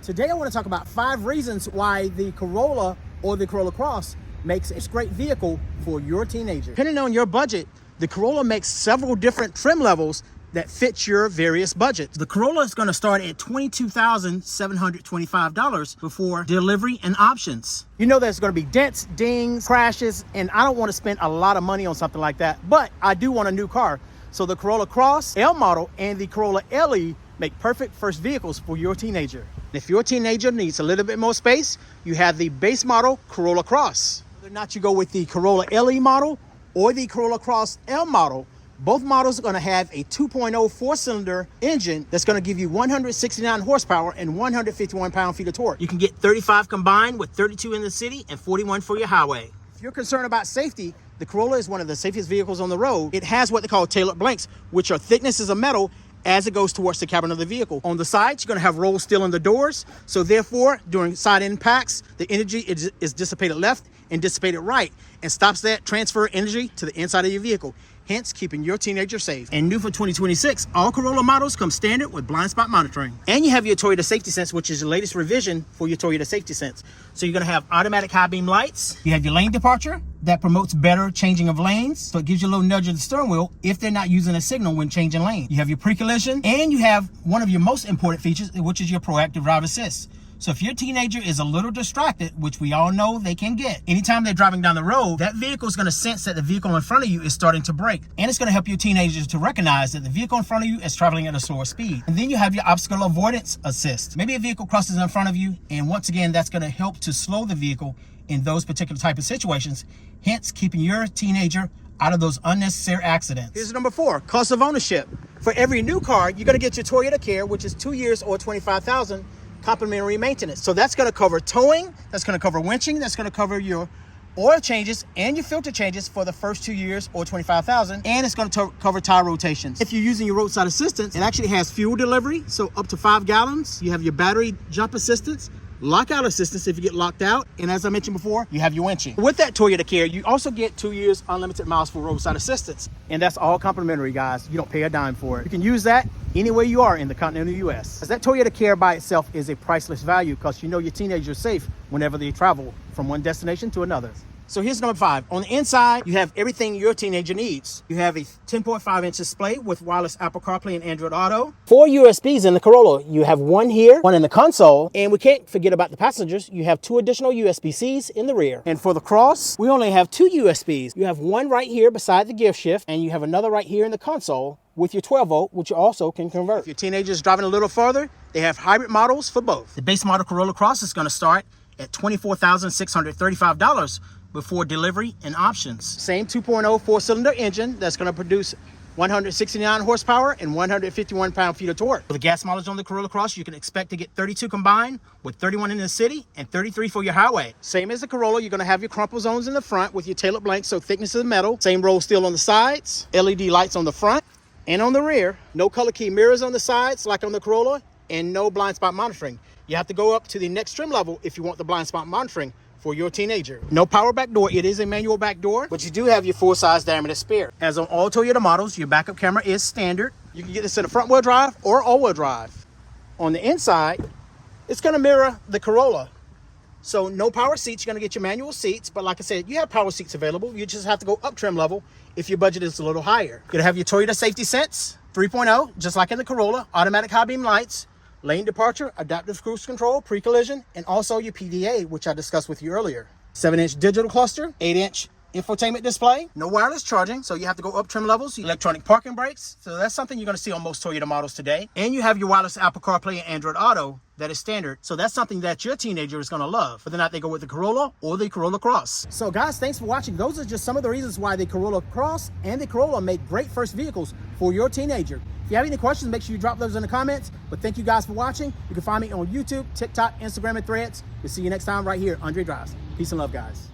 Today I want to talk about 5 reasons why the Corolla or the Corolla Cross makes a great vehicle for your teenager. Depending on your budget, the Corolla makes several different trim levels that fit your various budgets. The Corolla is going to start at $22,725 before delivery and options. You know there's going to be dents, dings, crashes, and I don't want to spend a lot of money on something like that, but I do want a new car. So the Corolla Cross L model and the Corolla LE make perfect first vehicles for your teenager. If your teenager needs a little bit more space, you have the base model Corolla Cross. Whether or not you go with the Corolla LE model or the Corolla Cross L model, both models are going to have a 2.0 four-cylinder engine that's going to give you 169 horsepower and 151 pound-feet of torque. You can get 35 combined with 32 in the city and 41 for your highway. If you're concerned about safety, the Corolla is one of the safest vehicles on the road. It has what they call tailored blanks, which are thicknesses of metal as it goes towards the cabin of the vehicle. On the sides, you're going to have roll steel in the doors. So therefore, during side impacts, the energy is dissipated left and dissipated right and stops that transfer energy to the inside of your vehicle, hence keeping your teenager safe. And new for 2026, all Corolla models come standard with blind spot monitoring. And you have your Toyota Safety Sense, which is the latest revision for your Toyota Safety Sense. So you're going to have automatic high beam lights. You have your lane departure that promotes better changing of lanes. So it gives you a little nudge of the steering wheel if they're not using a signal when changing lane. You have your pre-collision, and you have one of your most important features, which is your proactive drive assist. So if your teenager is a little distracted, which we all know they can get, anytime they're driving down the road, that vehicle is going to sense that the vehicle in front of you is starting to brake. And it's going to help your teenagers to recognize that the vehicle in front of you is traveling at a slower speed. And then you have your obstacle avoidance assist. Maybe a vehicle crosses in front of you, and once again, that's going to help to slow the vehicle in those particular type of situations, hence keeping your teenager out of those unnecessary accidents. Here's number 4, cost of ownership. For every new car, you're going to get your Toyota Care, which is 2 years or $25,000. Complimentary maintenance. So that's going to cover towing, that's going to cover winching, that's going to cover your oil changes and your filter changes for the first 2 years or $25,000, and it's going to cover tire rotations. If you're using your roadside assistance, it actually has fuel delivery, so up to 5 gallons. You have your battery jump assistance, lockout assistance if you get locked out, and as I mentioned before, you have your winching. With that Toyota Care, you also get 2 years unlimited miles for roadside assistance, and that's all complimentary, guys. You don't pay a dime for it. You can use that anywhere you are in the continental U.S. As that Toyota Care by itself is a priceless value because you know your teenager is safe whenever they travel from one destination to another. So here's number 5. On the inside, you have everything your teenager needs. You have a 10.5-inch display with wireless Apple CarPlay and Android Auto. 4 USBs in the Corolla. You have one here, one in the console, and we can't forget about the passengers. You have 2 additional USB-Cs in the rear. And for the Cross, we only have 2 USBs. You have one right here beside the gear shift, and you have another right here in the console with your 12-volt, which you also can convert. If your teenager is driving a little further, they have hybrid models for both. The base model Corolla Cross is going to start at $24,635 before delivery and options. Same 2.0 four-cylinder engine that's going to produce 169 horsepower and 151 pound-feet of torque. For the gas mileage on the Corolla Cross, you can expect to get 32 combined with 31 in the city and 33 for your highway. Same as the Corolla, you're going to have your crumple zones in the front with your tailored blanks, so thickness of the metal. Same roll steel on the sides, LED lights on the front and on the rear. No color key mirrors on the sides like on the Corolla, and no blind spot monitoring. You have to go up to the next trim level if you want the blind spot monitoring for your teenager. No power back door. It is a manual back door, but you do have your full-size diameter spare. As on all Toyota models, your backup camera is standard. You can get this in a front-wheel drive or all-wheel drive. On the inside, it's going to mirror the Corolla. So no power seats. You're going to get your manual seats, but like I said, you have power seats available. You just have to go up trim level if your budget is a little higher. You're going to have your Toyota Safety Sense 3.0, just like in the Corolla, automatic high beam lights, lane departure, adaptive cruise control, pre-collision, and also your PDA, which I discussed with you earlier. 7-inch digital cluster, 8-inch infotainment display, no wireless charging, so you have to go up trim levels, electronic parking brakes, so that's something you're going to see on most Toyota models today. And you have your wireless Apple CarPlay and Android Auto that is standard, so that's something that your teenager is going to love, whether or not they go with the Corolla or the Corolla Cross. So guys, thanks for watching. Those are just some of the reasons why the Corolla Cross and the Corolla make great first vehicles for your teenager. If you have any questions, make sure you drop those in the comments. But thank you guys for watching. You can find me on YouTube, TikTok, Instagram, and Threads. We'll see you next time right here, Andre Drives. Peace and love, guys.